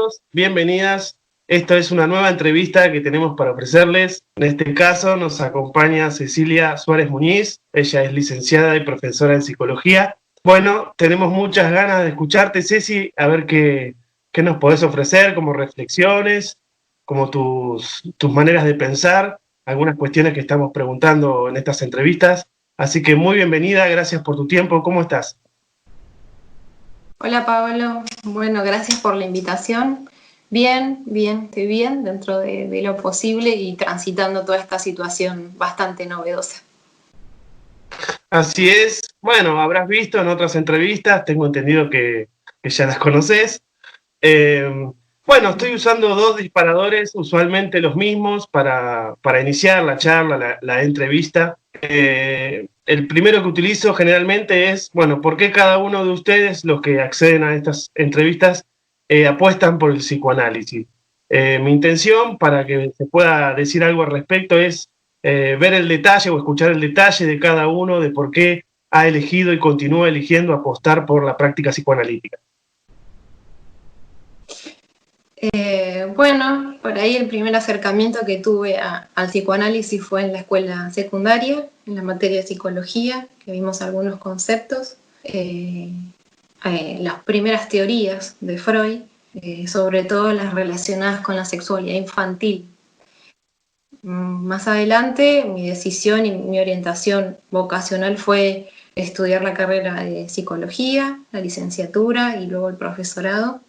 bienvenidos, bienvenidas. Esta es una nueva entrevista que tenemos para ofrecerles. En este caso nos acompaña Cecilia Suárez Muñiz. Ella es licenciada y profesora en psicología. Bueno, tenemos muchas ganas de escucharte, Ceci, a ver qué nos podés ofrecer como reflexiones, como tus maneras de pensar, algunas cuestiones que estamos preguntando en estas entrevistas. Así que muy bienvenida, gracias por tu tiempo. ¿Cómo estás? Hola Pablo, bueno, gracias por la invitación. Bien, estoy bien dentro de lo posible y transitando toda esta situación bastante novedosa. Así es. Bueno, habrás visto en otras entrevistas, tengo entendido que ya las conoces. Bueno, estoy usando dos disparadores, usualmente los mismos, para iniciar la charla, la entrevista. El primero que utilizo generalmente es, bueno, ¿por qué cada uno de ustedes, los que acceden a estas entrevistas, apuestan por el psicoanálisis? Mi intención, para que se pueda decir algo al respecto, es ver el detalle o escuchar el detalle de cada uno de por qué ha elegido y continúa eligiendo apostar por la práctica psicoanalítica. Bueno, por ahí el primer acercamiento que tuve al psicoanálisis fue en la escuela secundaria, en la materia de psicología, que vimos algunos conceptos, las primeras teorías de Freud, sobre todo las relacionadas con la sexualidad infantil. Más adelante, mi decisión y mi orientación vocacional fue estudiar la carrera de psicología, la licenciatura y luego el profesorado.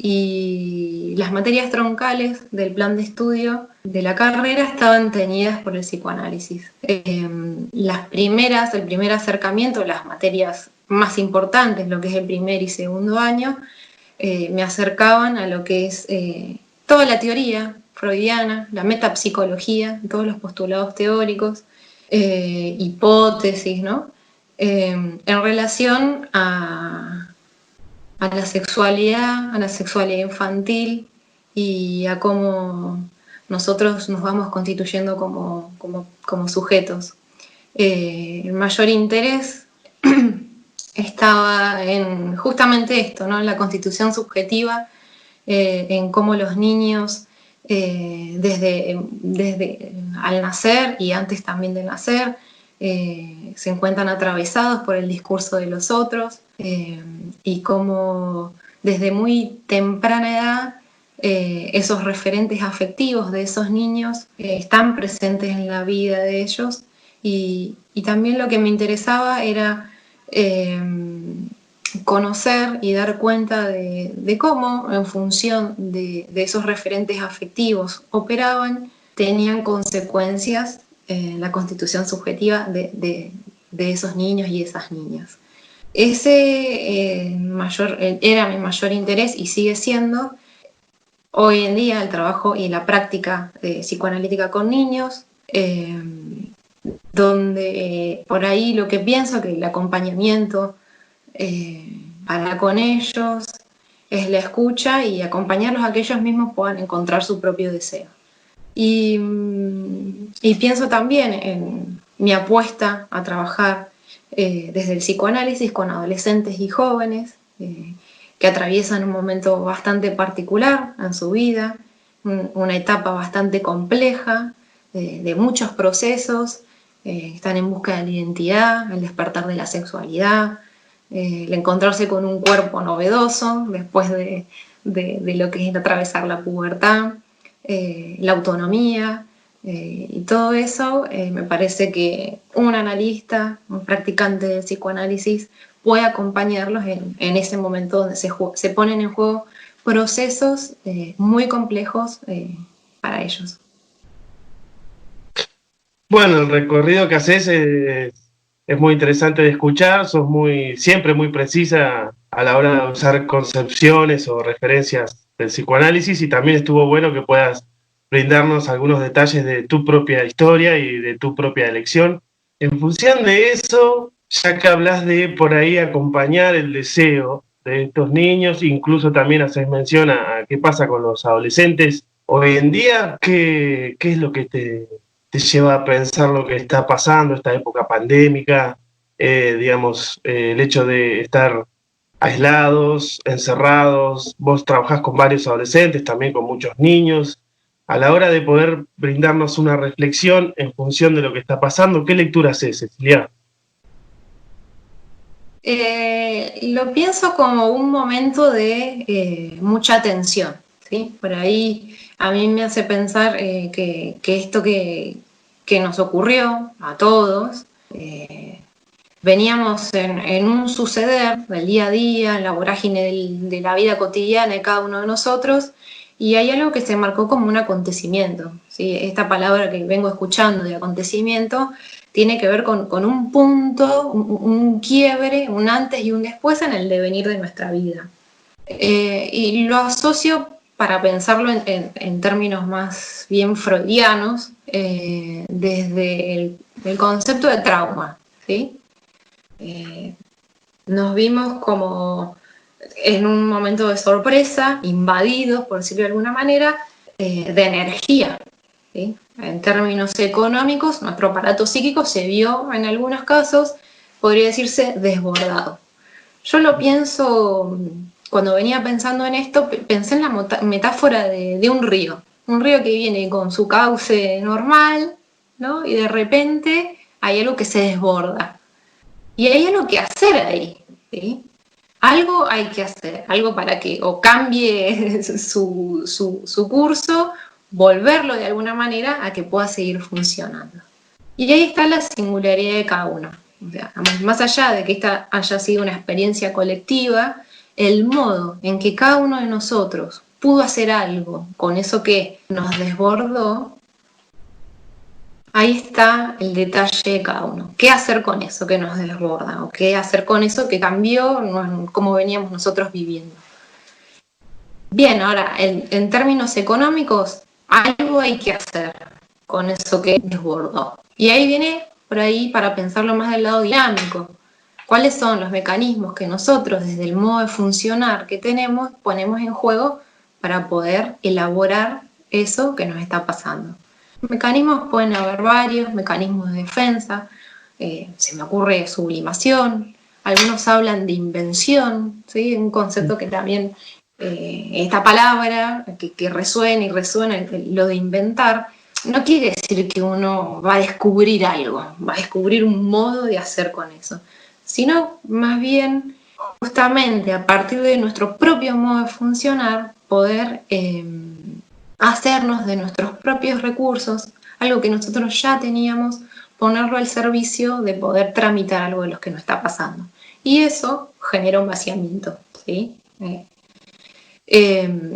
Y las materias troncales del plan de estudio de la carrera estaban teñidas por el psicoanálisis. El primer acercamiento, las materias más importantes, lo que es el primer y segundo año, me acercaban a lo que es toda la teoría freudiana, la metapsicología, todos los postulados teóricos, hipótesis, ¿no? En relación a la sexualidad infantil y a cómo nosotros nos vamos constituyendo como sujetos. El mayor interés estaba en justamente esto, ¿no? En la constitución subjetiva, en cómo los niños desde al nacer y antes también de nacer se encuentran atravesados por el discurso de los otros y cómo desde muy temprana edad esos referentes afectivos de esos niños están presentes en la vida de ellos y también lo que me interesaba era conocer y dar cuenta de cómo en función de esos referentes afectivos operaban, tenían consecuencias en la constitución subjetiva de esos niños y esas niñas. Ese era mi mayor interés y sigue siendo hoy en día el trabajo y la práctica psicoanalítica con niños, donde por ahí lo que pienso que el acompañamiento para con ellos es la escucha y acompañarlos a que ellos mismos puedan encontrar su propio deseo. Y pienso también en mi apuesta a trabajar desde el psicoanálisis con adolescentes y jóvenes que atraviesan un momento bastante particular en su vida, una etapa bastante compleja, de muchos procesos, están en busca de la identidad, el despertar de la sexualidad, el encontrarse con un cuerpo novedoso después de lo que es atravesar la pubertad, la autonomía y todo eso. Me parece que un analista, un practicante del psicoanálisis puede acompañarlos en ese momento donde se ponen en juego procesos muy complejos para ellos. Bueno, el recorrido que haces es muy interesante de escuchar, sos siempre muy precisa a la hora de usar concepciones o referencias del psicoanálisis y también estuvo bueno que puedas brindarnos algunos detalles de tu propia historia y de tu propia elección. En función de eso, ya que hablas de por ahí acompañar el deseo de estos niños, incluso también haces mención a qué pasa con los adolescentes hoy en día, ¿qué es lo que te lleva a pensar lo que está pasando, esta época pandémica, el hecho de estar aislados, encerrados, vos trabajás con varios adolescentes, también con muchos niños. A la hora de poder brindarnos una reflexión en función de lo que está pasando, ¿qué lectura haces, Cecilia? Lo pienso como un momento de mucha tensión, ¿sí? Por ahí a mí me hace pensar que esto que nos ocurrió a todos, veníamos en un suceder del día a día, en la vorágine de la vida cotidiana de cada uno de nosotros, y hay algo que se marcó como un acontecimiento, ¿sí? Esta palabra que vengo escuchando de acontecimiento tiene que ver con un punto, un quiebre, un antes y un después en el devenir de nuestra vida. Y lo asocio, para pensarlo en términos más bien freudianos, desde el concepto de trauma, ¿sí? Nos vimos como en un momento de sorpresa, invadidos, por decirlo de alguna manera, de energía, ¿sí? En términos económicos, nuestro aparato psíquico se vio, en algunos casos, podría decirse, desbordado. Yo lo pienso, cuando venía pensando en esto, pensé en la metáfora de un río que viene con su cauce normal, ¿no? Y de repente hay algo que se desborda. Y hay algo que hacer ahí, ¿sí? Algo hay que hacer, algo para que o cambie su curso, volverlo de alguna manera a que pueda seguir funcionando. Y ahí está la singularidad de cada uno. O sea, más allá de que esta haya sido una experiencia colectiva, el modo en que cada uno de nosotros pudo hacer algo con eso que nos desbordó, ahí está el detalle de cada uno. ¿Qué hacer con eso que nos desborda? ¿O qué hacer con eso que cambió cómo veníamos nosotros viviendo? Bien, ahora, en términos económicos, algo hay que hacer con eso que desbordó. Y ahí viene, por ahí, para pensarlo más del lado dinámico. ¿Cuáles son los mecanismos que nosotros, desde el modo de funcionar que tenemos, ponemos en juego para poder elaborar eso que nos está pasando? Mecanismos pueden haber varios, mecanismos de defensa, se me ocurre sublimación, algunos hablan de invención, ¿sí? Un concepto que también, esta palabra que resuena y resuena, lo de inventar, no quiere decir que uno va a descubrir algo, va a descubrir un modo de hacer con eso, sino más bien justamente a partir de nuestro propio modo de funcionar, poder hacernos de nuestros propios recursos, algo que nosotros ya teníamos, ponerlo al servicio de poder tramitar algo de lo que nos está pasando. Y eso genera un vaciamiento, ¿sí?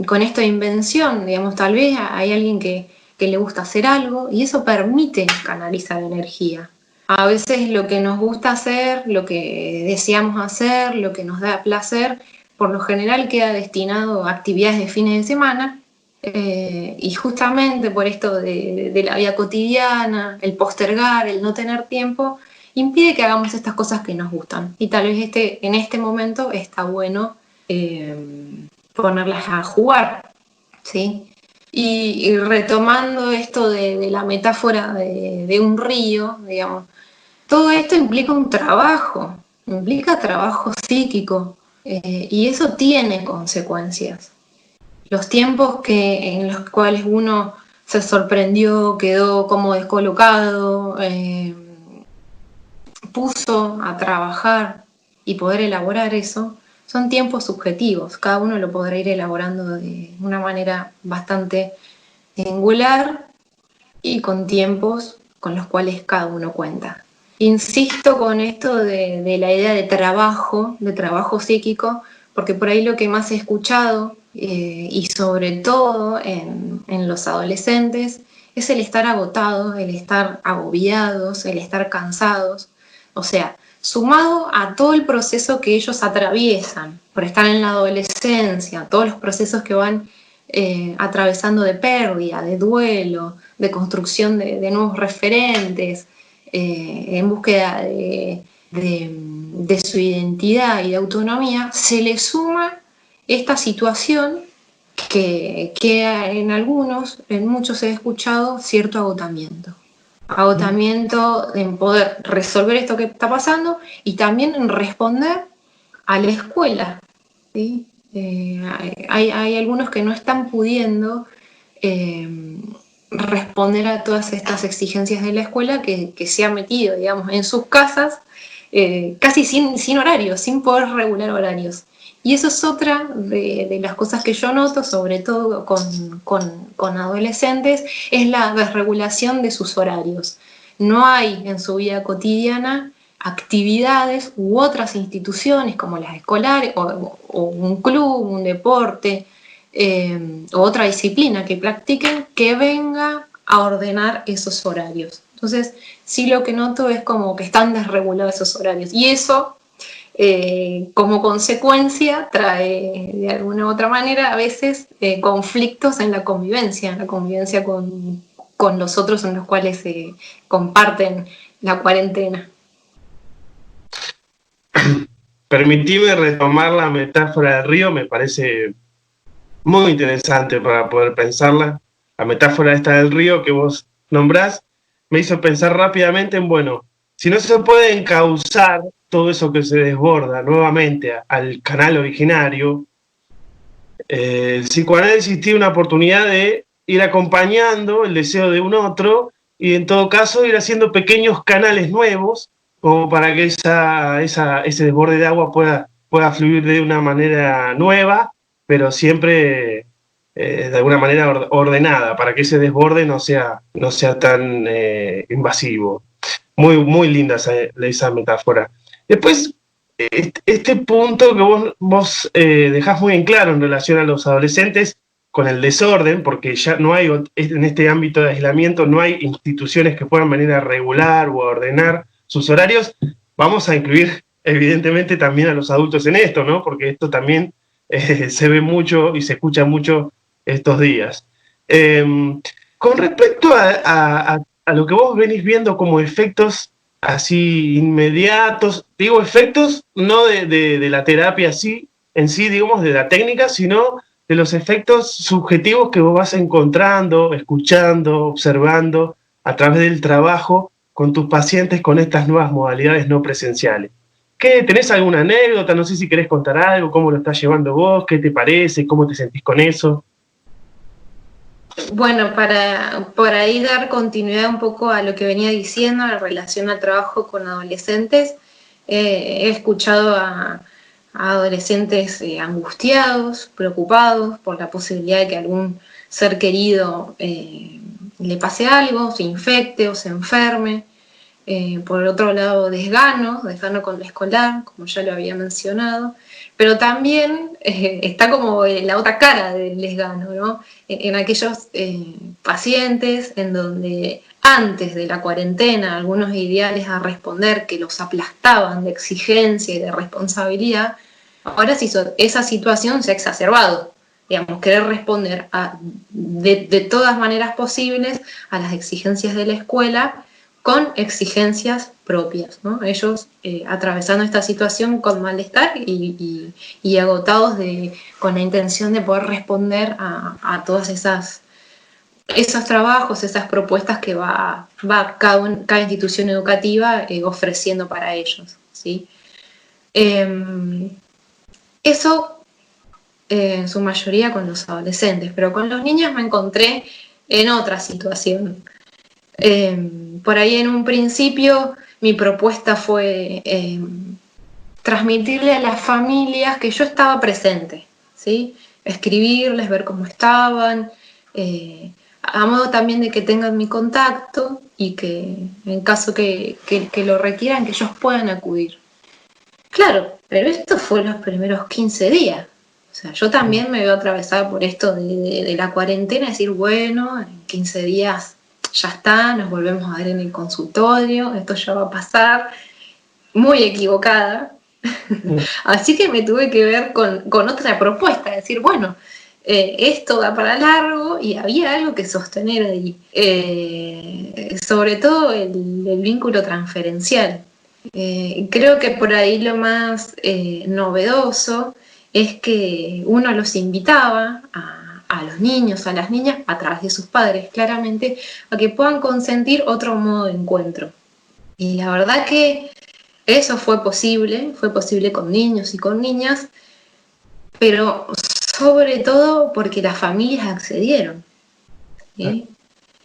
Con esto de invención, digamos, tal vez hay alguien que le gusta hacer algo y eso permite canalizar energía. A veces lo que nos gusta hacer, lo que deseamos hacer, lo que nos da placer, por lo general queda destinado a actividades de fines de semana. Y justamente por esto de la vida cotidiana, el postergar, el no tener tiempo, impide que hagamos estas cosas que nos gustan. Y tal vez en este momento está bueno ponerlas a jugar, ¿sí? Y retomando esto de la metáfora de un río, digamos, todo esto implica un trabajo, implica trabajo psíquico, y eso tiene consecuencias. Los tiempos en los cuales uno se sorprendió, quedó como descolocado, puso a trabajar y poder elaborar eso, son tiempos subjetivos. Cada uno lo podrá ir elaborando de una manera bastante singular y con tiempos con los cuales cada uno cuenta. Insisto con esto de la idea de trabajo psíquico, porque por ahí lo que más he escuchado, y sobre todo en los adolescentes, es el estar agotado, el estar agobiados, el estar cansados. O sea, sumado a todo el proceso que ellos atraviesan por estar en la adolescencia, todos los procesos que van atravesando de pérdida, de duelo, de construcción de nuevos referentes, en búsqueda de su identidad y de autonomía, se le suma esta situación que en muchos he escuchado cierto agotamiento. Agotamiento en poder resolver esto que está pasando y también en responder a la escuela, ¿sí? Hay algunos que no están pudiendo responder a todas estas exigencias de la escuela que se ha metido, digamos, en sus casas, casi sin horarios, sin poder regular horarios. Y eso es otra de las cosas que yo noto, sobre todo con adolescentes, es la desregulación de sus horarios. No hay en su vida cotidiana actividades u otras instituciones como las escolares o un club, un deporte o otra disciplina que practiquen que venga a ordenar esos horarios. Entonces, sí lo que noto es como que están desregulados esos horarios y eso como consecuencia trae de alguna u otra manera a veces conflictos en la convivencia con los otros en los cuales comparten la cuarentena. Permitime retomar la metáfora del río, me parece muy interesante para poder pensarla. La metáfora esta del río que vos nombrás me hizo pensar rápidamente en, bueno, si no se puede encauzar todo eso que se desborda nuevamente al canal originario, el psicoanálisis tiene una oportunidad de ir acompañando el deseo de un otro y en todo caso ir haciendo pequeños canales nuevos como para que ese desborde de agua pueda fluir de una manera nueva, pero siempre de alguna manera ordenada, para que ese desborde no sea tan invasivo. Muy, muy linda esa metáfora. Después, este punto que vos dejás muy en claro en relación a los adolescentes con el desorden, porque ya no hay, en este ámbito de aislamiento, no hay instituciones que puedan venir a regular o a ordenar sus horarios. Vamos a incluir, evidentemente, también a los adultos en esto, ¿no? Porque esto también se ve mucho y se escucha mucho estos días. Con respecto a lo que vos venís viendo como efectos así inmediatos, digo efectos no de la terapia así, en sí, digamos, de la técnica, sino de los efectos subjetivos que vos vas encontrando, escuchando, observando a través del trabajo con tus pacientes con estas nuevas modalidades no presenciales. ¿Tenés alguna anécdota? No sé si querés contar algo, cómo lo estás llevando vos, qué te parece, cómo te sentís con eso. Bueno, por ahí dar continuidad un poco a lo que venía diciendo en relación al trabajo con adolescentes, he escuchado a adolescentes angustiados, preocupados por la posibilidad de que algún ser querido le pase algo, se infecte o se enferme. Por el otro lado, desgano con lo escolar, como ya lo había mencionado, pero también está como la otra cara del desgano, ¿no? En aquellos pacientes en donde antes de la cuarentena algunos ideales a responder que los aplastaban de exigencia y de responsabilidad, ahora esa situación se ha exacerbado. Digamos, querer responder de todas maneras posibles a las exigencias de la escuela con exigencias propias, ¿no? Ellos atravesando esta situación con malestar y agotados con la intención de poder responder a todas esos trabajos, esas propuestas que va cada institución educativa ofreciendo para ellos, ¿sí? Eso en su mayoría con los adolescentes, pero con los niños me encontré en otra situación. Por ahí en un principio mi propuesta fue transmitirle a las familias que yo estaba presente, ¿sí? Escribirles, ver cómo estaban, a modo también de que tengan mi contacto y que en caso que lo requieran, que ellos puedan acudir. Claro, pero esto fue los primeros 15 días. O sea, yo también me veo atravesada por esto de la cuarentena, decir, bueno, en 15 días ya está, nos volvemos a ver en el consultorio, esto ya va a pasar, muy equivocada. Así que me tuve que ver con otra propuesta, decir, bueno, esto da para largo y había algo que sostener ahí. Sobre todo el vínculo transferencial. Creo que por ahí lo más novedoso es que uno los invitaba a los niños, a las niñas, a través de sus padres, claramente, a que puedan consentir otro modo de encuentro. Y la verdad que eso fue posible con niños y con niñas, pero sobre todo porque las familias accedieron, ¿sí?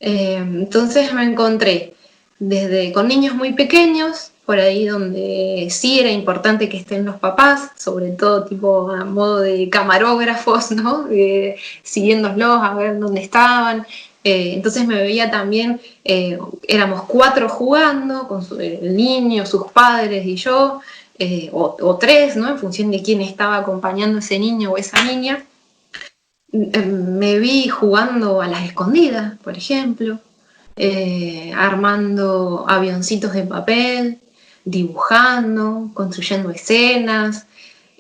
Entonces me encontré desde con niños muy pequeños, por ahí donde sí era importante que estén los papás, sobre todo tipo a modo de camarógrafos, ¿no? Siguiéndolos a ver dónde estaban. Entonces me veía también, éramos 4 jugando, con el niño, sus padres y yo, o 3, ¿no? En función de quién estaba acompañando a ese niño o esa niña. Me vi jugando a las escondidas, por ejemplo, armando avioncitos de papel, dibujando, construyendo escenas.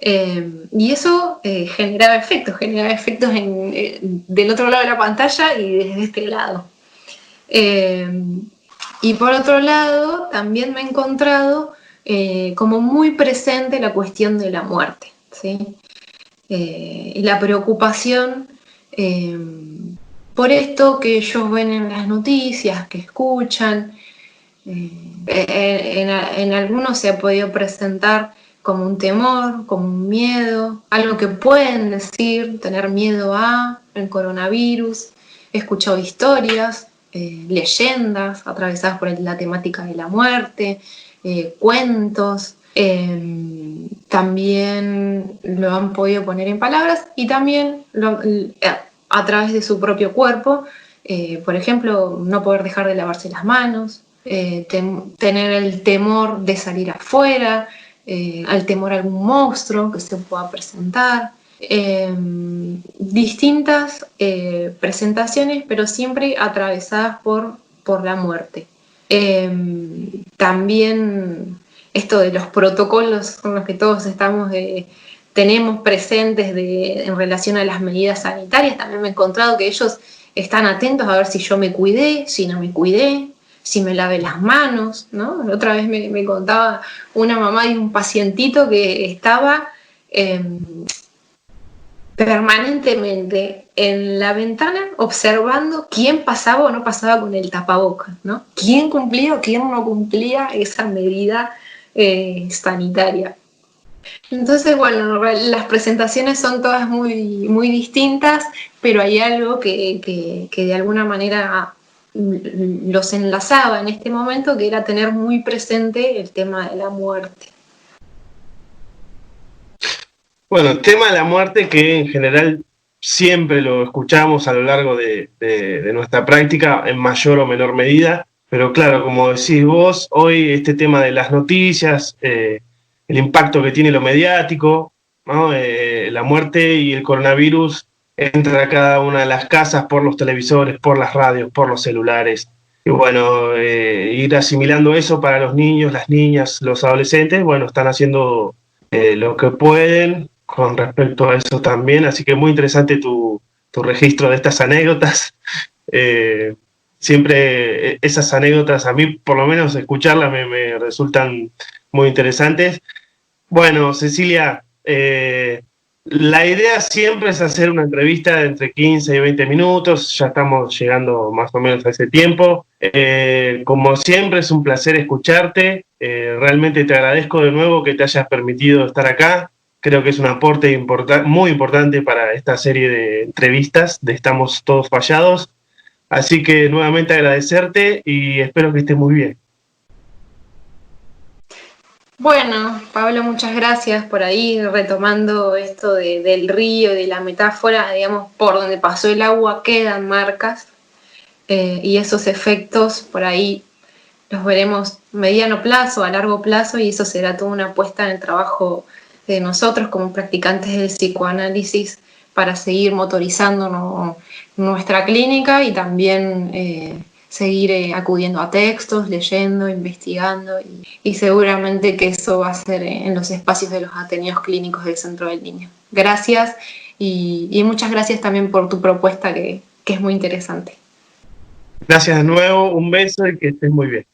Y eso generaba efectos del otro lado de la pantalla y desde este lado. Y por otro lado, también me he encontrado como muy presente la cuestión de la muerte, ¿sí? Y la preocupación por esto que ellos ven en las noticias, que escuchan. En algunos se ha podido presentar como un temor, como un miedo, algo que pueden decir, tener miedo a el coronavirus. He escuchado historias, leyendas atravesadas por la temática de la muerte, cuentos. También lo han podido poner en palabras y también a través de su propio cuerpo, por ejemplo, no poder dejar de lavarse las manos, tener el temor de salir afuera, al temor a algún monstruo que se pueda presentar. Distintas presentaciones, pero siempre atravesadas por la muerte. También esto de los protocolos con los que todos tenemos presentes en relación a las medidas sanitarias. También me he encontrado que ellos están atentos a ver si yo me cuidé, si no me cuidé, si me lavé las manos, ¿no? La otra vez me contaba una mamá de un pacientito que estaba permanentemente en la ventana observando quién pasaba o no pasaba con el tapabocas, ¿no? Quién cumplía o quién no cumplía esa medida sanitaria. Entonces, bueno, las presentaciones son todas muy, muy distintas, pero hay algo que de alguna manera los enlazaba en este momento, que era tener muy presente el tema de la muerte. Bueno, el tema de la muerte que en general siempre lo escuchamos a lo largo de nuestra práctica en mayor o menor medida, pero claro, como decís vos, hoy este tema de las noticias, el impacto que tiene lo mediático, ¿no? La muerte y el coronavirus entra a cada una de las casas por los televisores, por las radios, por los celulares. Y bueno, ir asimilando eso para los niños, las niñas, los adolescentes, bueno, están haciendo lo que pueden con respecto a eso también, así que muy interesante tu registro de estas anécdotas. Siempre esas anécdotas, a mí por lo menos escucharlas me resultan muy interesantes. Bueno, Cecilia, la idea siempre es hacer una entrevista de entre 15 y 20 minutos, ya estamos llegando más o menos a ese tiempo. Como siempre es un placer escucharte, realmente te agradezco de nuevo que te hayas permitido estar acá. Creo que es un aporte muy importante para esta serie de entrevistas de Estamos Todos Fallados. Así que nuevamente agradecerte y espero que estés muy bien. Bueno, Pablo, muchas gracias por ahí, retomando esto del río, de la metáfora, digamos, por donde pasó el agua quedan marcas, y esos efectos por ahí los veremos a mediano plazo, a largo plazo, y eso será toda una apuesta en el trabajo de nosotros como practicantes del psicoanálisis para seguir motorizando nuestra clínica y también seguir acudiendo a textos, leyendo, investigando y seguramente que eso va a ser en los espacios de los ateneos clínicos del Centro del Niño. Gracias y muchas gracias también por tu propuesta que es muy interesante. Gracias de nuevo, un beso y que estés muy bien.